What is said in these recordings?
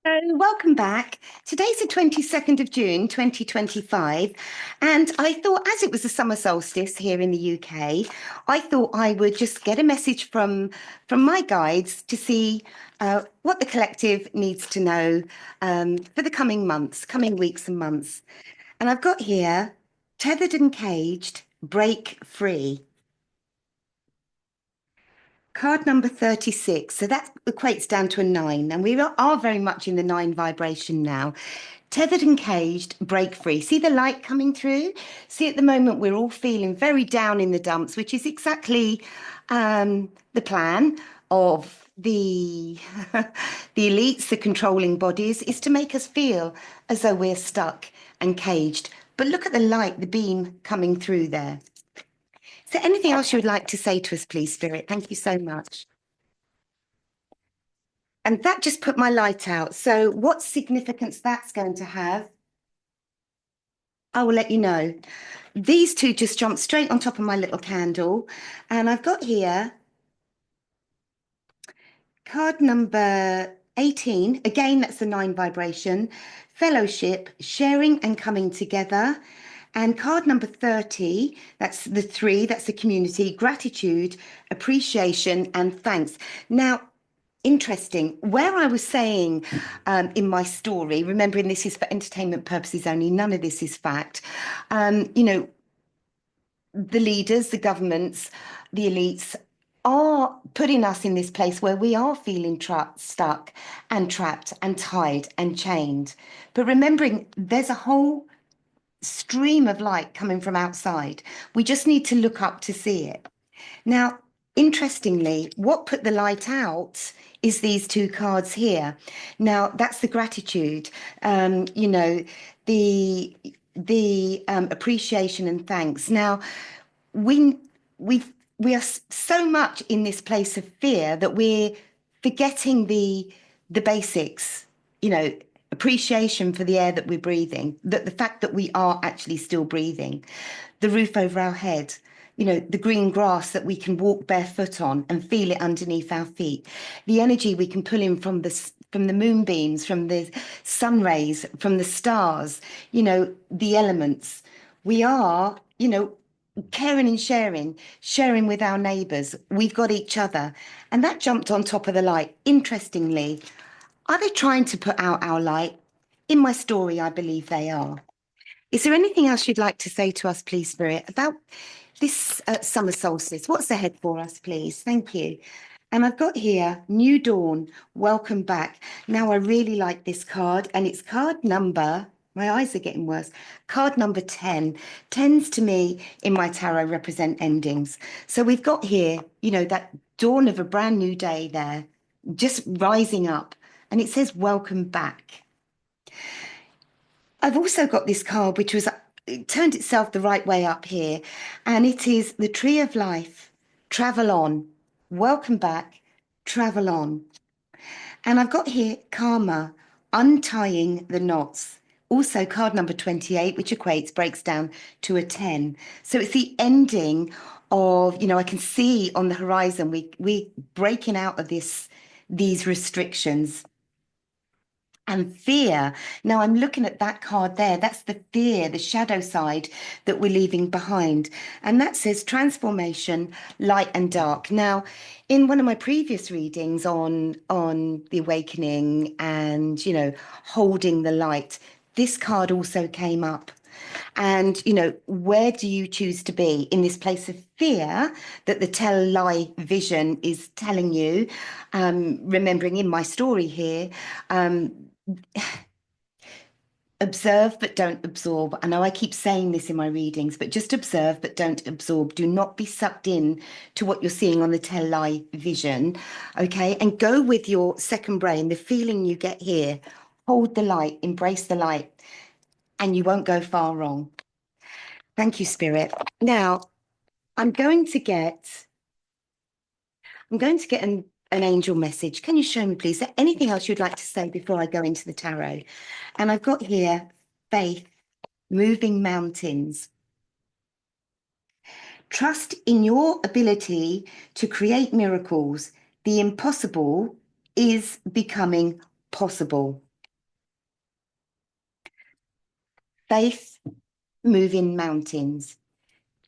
Welcome back. Today's the 22nd of June, 2025. And I thought, as it was the summer solstice here in the UK, I thought I would just get a message from my guides to see what the collective needs to know for the coming months, coming weeks and months. And I've got here, tethered and caged, break free. Card number 36. So that equates down to a nine. And we are very much in the nine vibration now. Tethered and caged, break free. See the light coming through? See, at the moment, we're all feeling very down in the dumps, which is exactly the plan of the the elites, the controlling bodies, is to make us feel as though we're stuck and caged. But look at the light, the beam coming through there. Is there anything else you would like to say to us, please, Spirit? Thank you so much. And that just put my light out. So, what significance that's going to have, I will let you know. These two just jumped straight on top of my little candle. And I've got here card number 18. Again, that's the nine vibration. Fellowship, sharing and coming together. And card number 30, that's the three, that's the community, gratitude, appreciation, and thanks. Now, interesting. Where I was saying in my story, remembering this is for entertainment purposes only, none of this is fact. You know, the leaders, the governments, the elites are putting us in this place where we are feeling stuck and trapped and tied and chained. But remembering there's a whole stream of light coming from outside. We just need to look up to see it. Now, interestingly, what put the light out is these two cards here. Now, that's the gratitude, you know, the appreciation and thanks. Now, we we we are so much in this place of fear that we're forgetting the basics, you know, appreciation for the air that we're breathing, that the fact that we are actually still breathing, the roof over our head, you know, the green grass that we can walk barefoot on and feel it underneath our feet, the energy we can pull in from the moonbeams, from the sun rays, from the stars, you know, the elements. We are, you know, caring and sharing with our neighbours. We've got each other. And that jumped on top of the light. Interestingly, are they trying to put out our light? In my story, I believe they are. Is there anything else you'd like to say to us, please, Spirit, about this summer solstice? What's ahead for us, please? Thank you. And I've got here, New Dawn, welcome back. Now, I really like this card, and it's card number, my eyes are getting worse, card number 10. Tens to me in my tarot represent endings. So we've got here, you know, that dawn of a brand new day there, just rising up. And it says, welcome back. I've also got this card, which was it turned itself the right way up here, and it is the Tree of Life. Travel on. Welcome back. Travel on. And I've got here Karma, untying the knots. Also, card number 28, which equates, breaks down to a 10. So it's the ending of, you know, I can see on the horizon, we breaking out of these restrictions and fear. Now I'm looking at that card there. That's the fear, the shadow side that we're leaving behind. And that says transformation, light and dark. Now, in one of my previous readings on the awakening and, you know, holding the light, this card also came up. And, you know, where do you choose to be in this place of fear that the tell lie vision is telling you? Remembering in my story here, observe but don't absorb. I know I keep saying this in my readings, but just observe but don't absorb. Do not be sucked in to what you're seeing on the tell lie vision. Okay. And go with your second brain, the feeling you get here. Hold the light, embrace the light, and you won't go far wrong. Thank you, Spirit. Now, I'm going to get an angel message. Can you show me, please? Is there anything else you'd like to say before I go into the tarot? And I've got here faith, moving mountains. Trust in your ability to create miracles. The impossible is becoming possible. faith, moving mountains.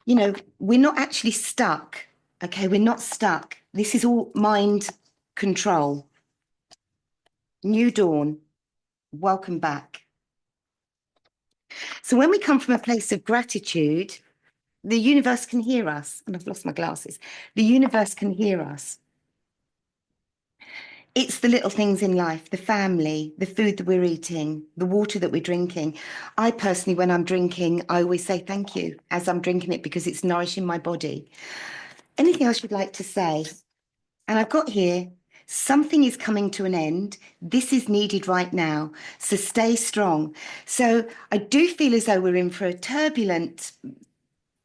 You know, we're not actually stuck. Okay, we're not stuck. This is all mind control. New dawn. Welcome back. So when we come from a place of gratitude, the universe can hear us. And I've lost my glasses. The universe can hear us. It's the little things in life, the family, the food that we're eating, the water that we're drinking. I personally, when I'm drinking, I always say thank you as I'm drinking it because it's nourishing my body. Anything else you'd like to say? And I've got here, something is coming to an end. This is needed right now. So stay strong. So I do feel as though we're in for a turbulent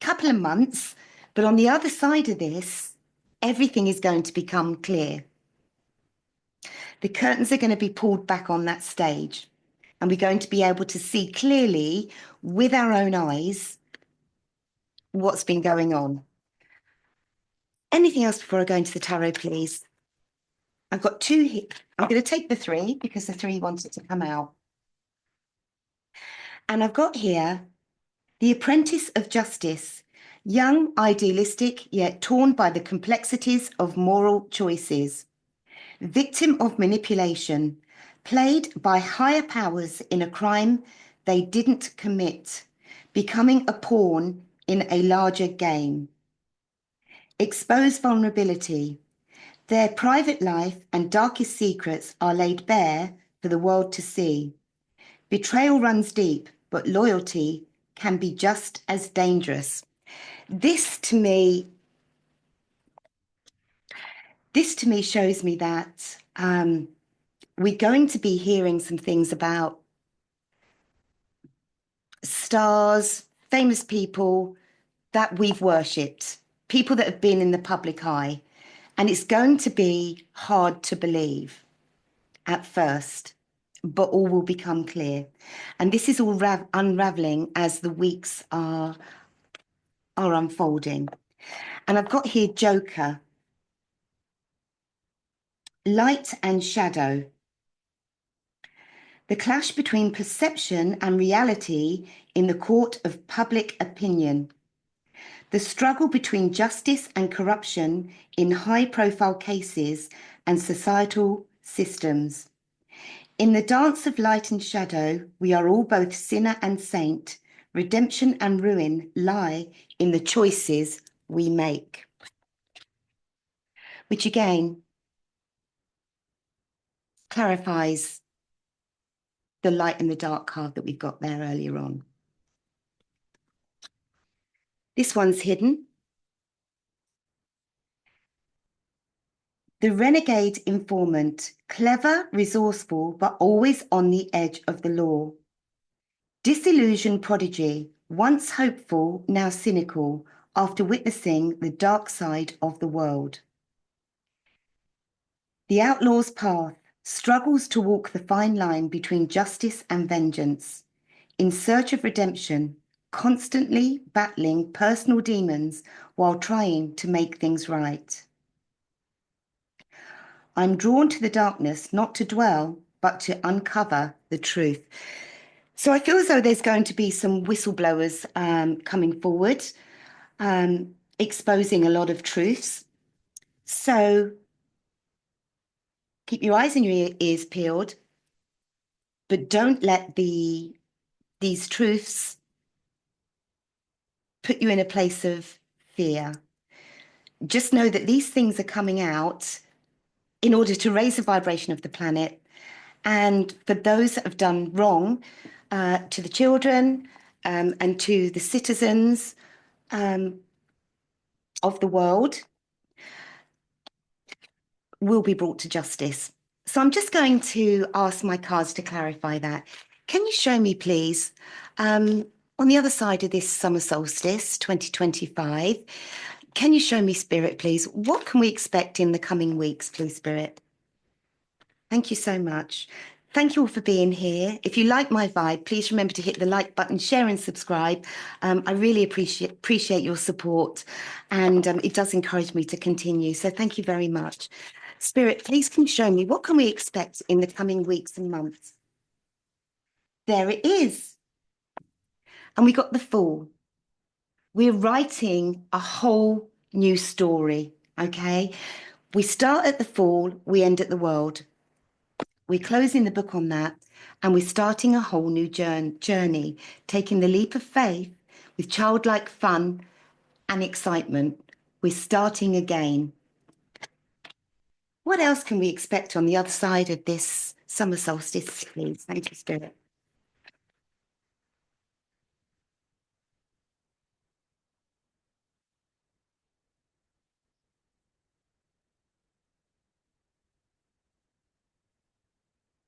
couple of months, but on the other side of this, everything is going to become clear. The curtains are going to be pulled back on that stage, and we're going to be able to see clearly with our own eyes what's been going on. Anything else before I go into the tarot, please? I've got two here. I'm going to take the three because the three wanted to come out. And I've got here the apprentice of justice, young, idealistic, yet torn by the complexities of moral choices. Victim of manipulation, played by higher powers in a crime they didn't commit, becoming a pawn in a larger game. Exposed vulnerability. Their private life and darkest secrets are laid bare for the world to see. Betrayal runs deep, but loyalty can be just as dangerous. This to me shows me that we're going to be hearing some things about stars, famous people that we've worshipped, people that have been in the public eye. And it's going to be hard to believe at first, but all will become clear. And this is all unraveling as the weeks are unfolding. And I've got here Joker, light and shadow. The clash between perception and reality in the court of public opinion. The struggle between justice and corruption in high-profile cases and societal systems. In the dance of light and shadow, we are all both sinner and saint. Redemption and ruin lie in the choices we make. Which again clarifies the light and the dark card that we've got there earlier on. This one's hidden. The renegade informant, clever, resourceful, but always on the edge of the law. Disillusioned prodigy, once hopeful, now cynical, after witnessing the dark side of the world. The outlaw's path struggles to walk the fine line between justice and vengeance, in search of redemption, constantly battling personal demons while trying to make things right. I'm drawn to the darkness, not to dwell, but to uncover the truth. So I feel as though there's going to be some whistleblowers coming forward, exposing a lot of truths. So keep your eyes and your ears peeled, but don't let these truths put you in a place of fear. Just know that these things are coming out in order to raise the vibration of the planet. And for those that have done wrong to the children and to the citizens of the world, will be brought to justice. So I'm just going to ask my cards to clarify that. Can you show me, please, on the other side of this summer solstice 2025, can you show me, Spirit, please? What can we expect in the coming weeks, please, Spirit? Thank you so much. Thank you all for being here. If you like my vibe, please remember to hit the like button, share and subscribe. I really appreciate your support, and it does encourage me to continue. So thank you very much. Spirit, please can you show me what can we expect in the coming weeks and months? There it is. and we got the Fool. We're writing a whole new story, okay? We start at the Fall, we end at the world. We're closing the book on that, and we're starting a whole new journey, taking the leap of faith with childlike fun and excitement. We're starting again. What else can we expect on the other side of this summer solstice, please? Thank you, Spirit.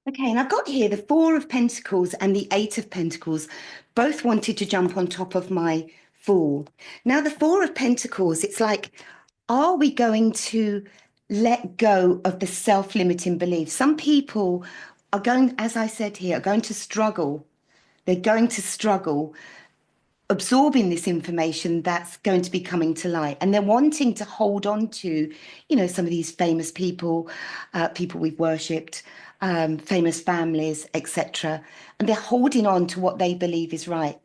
Okay, and I've got here the Four of Pentacles and the Eight of Pentacles, both wanted to jump on top of my Fool. Now, the Four of Pentacles, it's like, are we going to let go of the self-limiting beliefs? Some people are going, as I said here, are going to struggle. They're going to struggle absorbing this information that's going to be coming to light, and they're wanting to hold on to, some of these famous people, people we've worshipped, famous families, etc., and they're holding on to what they believe is right,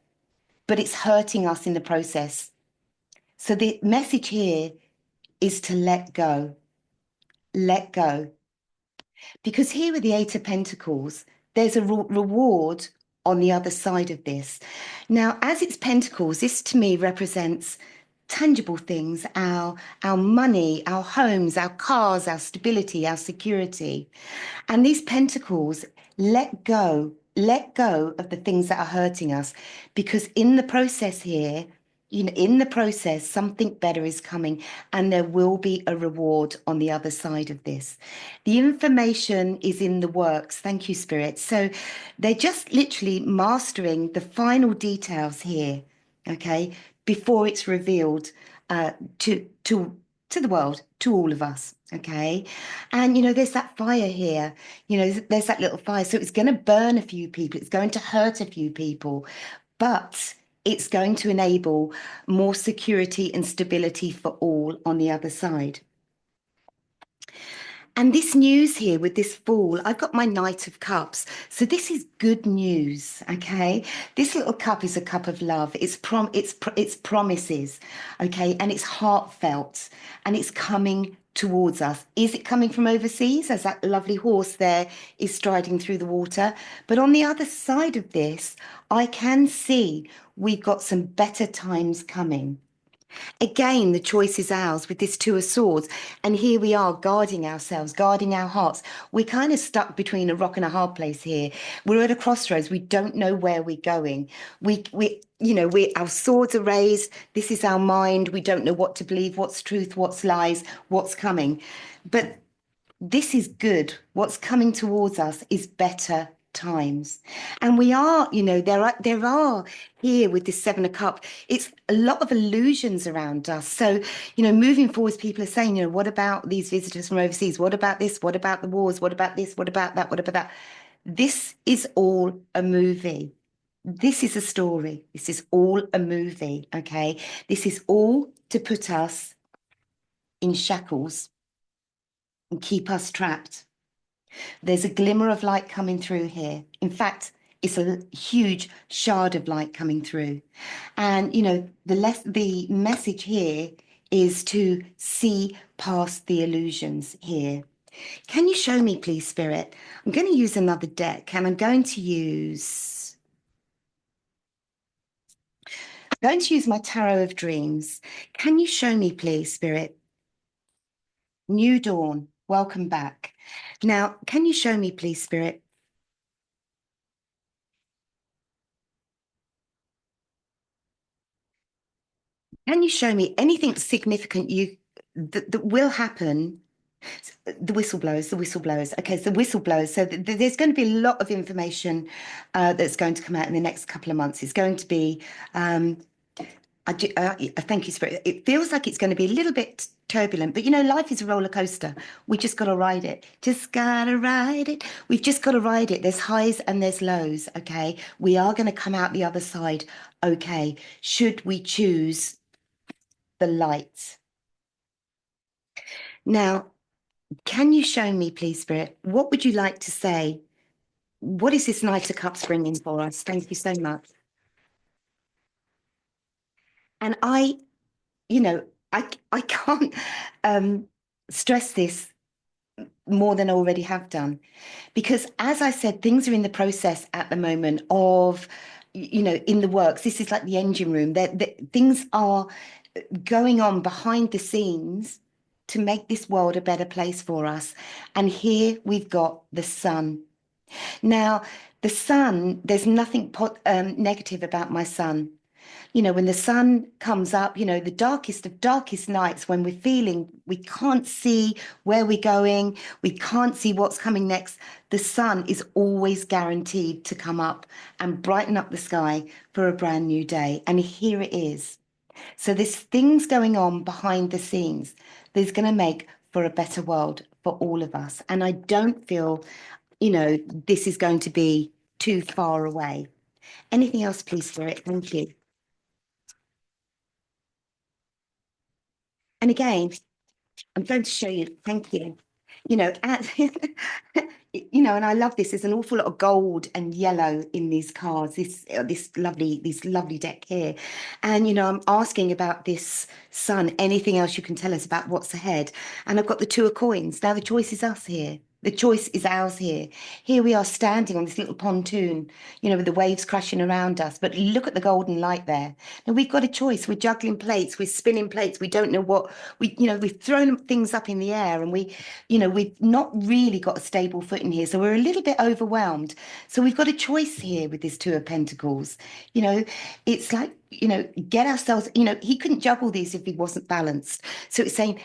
but it's hurting us in the process. So the message here is to let go. Because here with the Eight of Pentacles, there's a reward on the other side of this. Now, as it's Pentacles, this to me represents tangible things, our money, our homes, our cars, our stability, our security. And these Pentacles, let go of the things that are hurting us, because in the process here, in the process, something better is coming, and there will be a reward on the other side of this. The information is in the works. Thank you, Spirit. So they're just literally mastering the final details here, okay, before it's revealed to the world, to all of us, okay? And there's that fire here, there's that little fire. So it's going to burn a few people, it's going to hurt a few people, but it's going to enable more security and stability for all on the other side. And this news here with this Fool, I've got my Knight of Cups. So this is good news, okay? This little cup is a cup of love. It's promises, okay? And it's heartfelt, and it's coming towards us. Is it coming from overseas, as that lovely horse there is striding through the water? But on the other side of this, I can see we've got some better times coming. Again, the choice is ours with this Two of Swords. And here we are guarding ourselves, guarding our hearts. We're kind of stuck between a rock and a hard place here. We're at a crossroads. We don't know where we're going. Our swords are raised. This is our mind. We don't know what to believe, what's truth, what's lies, what's coming. But this is good. What's coming towards us is better times. And we are, there are here with this Seven of Cups, it's a lot of illusions around us. So, moving forwards, people are saying, what about these visitors from overseas? What about this? What about the wars? What about this? What about that? What about that? This is all a movie. This is a story. This is all a movie. Okay. This is all to put us in shackles and keep us trapped. There's a glimmer of light coming through here. In fact, it's a huge shard of light coming through. And, the message here is to see past the illusions here. Can you show me, please, Spirit? I'm going to use another deck, and I'm going to use my Tarot of Dreams. Can you show me, please, Spirit? New Dawn, welcome back. Now, can you show me, please, Spirit? Can you show me anything significant that will happen? The whistleblowers. Okay, so whistleblowers. So there's going to be a lot of information that's going to come out in the next couple of months. It's going to be, thank you, Spirit. It feels like it's going to be a little bit turbulent, but life is a roller coaster. We just got to ride it. Just gotta ride it. We've just got to ride it. There's highs and there's lows. Okay, we are going to come out the other side. Okay, should we choose the light? Now, can you show me, please, Spirit? What would you like to say? What is this Knight of Cups bringing for us? Thank you so much. And you know, I can't um, stress this more than I already have done. Because as I said, things are in the process at the moment of, in the works. This is like the engine room. Things are going on behind the scenes to make this world a better place for us. And here we've got the sun. Now, the sun, there's nothing negative about my sun. When the sun comes up, the darkest of darkest nights when we're feeling we can't see where we're going, we can't see what's coming next, the sun is always guaranteed to come up and brighten up the sky for a brand new day. And here it is. So there's things going on behind the scenes that's going to make for a better world for all of us. And I don't feel, this is going to be too far away. Anything else, please, Spirit? Thank you. And again, I'm going to show you. Thank you. At, and I love this. There's an awful lot of gold and yellow in these cards. This lovely deck here, and I'm asking about this sun. Anything else you can tell us about what's ahead? And I've got the two of coins. Now the choice is us here. The choice is ours here. Here we are standing on this little pontoon, with the waves crashing around us. But look at the golden light there. Now we've got a choice. We're juggling plates. We're spinning plates. We don't know what we've thrown things up in the air, and we've not really got a stable footing here. So we're a little bit overwhelmed. So we've got a choice here with this Two of Pentacles. It's like, get ourselves, he couldn't juggle these if he wasn't balanced. So it's saying,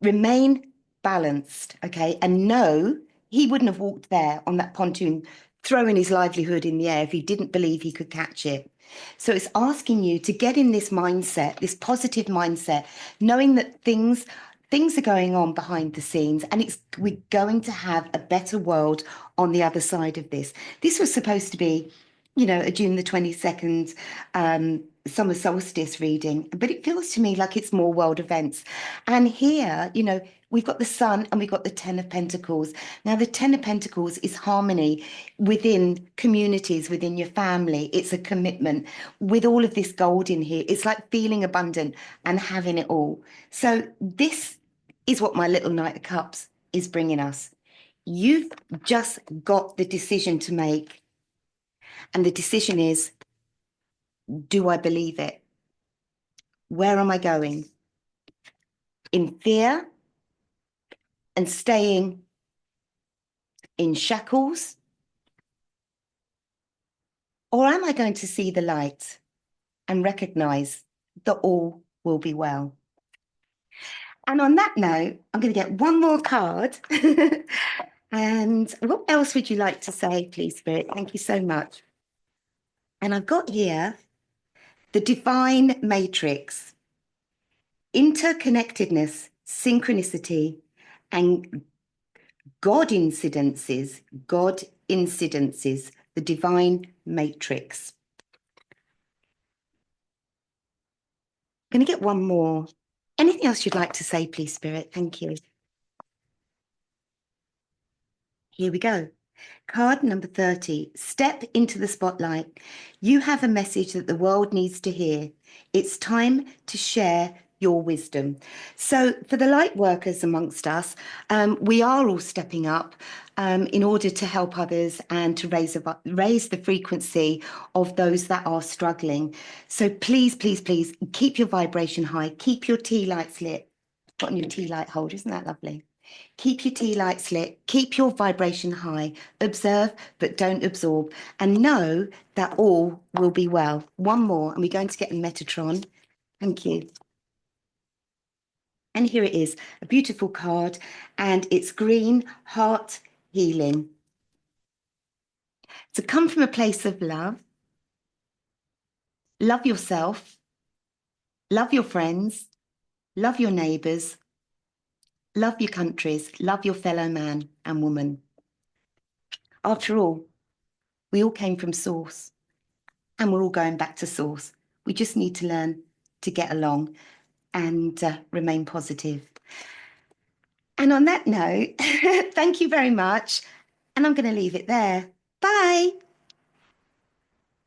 remain balanced, okay? And no, he wouldn't have walked there on that pontoon, throwing his livelihood in the air if he didn't believe he could catch it. So it's asking you to get in this mindset, this positive mindset, knowing that things are going on behind the scenes, and we're going to have a better world on the other side of this. This was supposed to be, a June the 22nd summer solstice reading, but it feels to me like it's more world events. And here, we've got the sun and we've got the Ten of Pentacles. Now, the Ten of Pentacles is harmony within communities, within your family. It's a commitment. With all of this gold in here, it's like feeling abundant and having it all. So this is what my little Knight of Cups is bringing us. You've just got the decision to make. And the decision is, do I believe it? Where am I going? In fear and staying in shackles? Or am I going to see the light and recognize that all will be well? And on that note, I'm going to get one more card. And what else would you like to say, please, Spirit? Thank you so much. And I've got here the Divine Matrix, interconnectedness, synchronicity, and God incidences, the Divine Matrix. I'm going to get one more. Anything else you'd like to say, please, Spirit? Thank you. Here we go. Card number 30. Step into the spotlight. You have a message that the world needs to hear. It's time to share your wisdom. So for the light workers amongst us, we are all stepping up in order to help others and to raise the frequency of those that are struggling. So please, please, please keep your vibration high. Keep your tea lights lit. Got on your tea light holder, isn't that lovely? Keep your tea lights lit, keep your vibration high, observe but don't absorb, and know that all will be well. One more, and we're going to get in Metatron. Thank you. And here it is, a beautiful card, and it's green, heart healing. So come from a place of love, love yourself, love your friends, love your neighbours, love your countries, love your fellow man and woman. After all, we all came from source. And we're all going back to source. We just need to learn to get along and remain positive. And on that note, thank you very much. And I'm going to leave it there. Bye.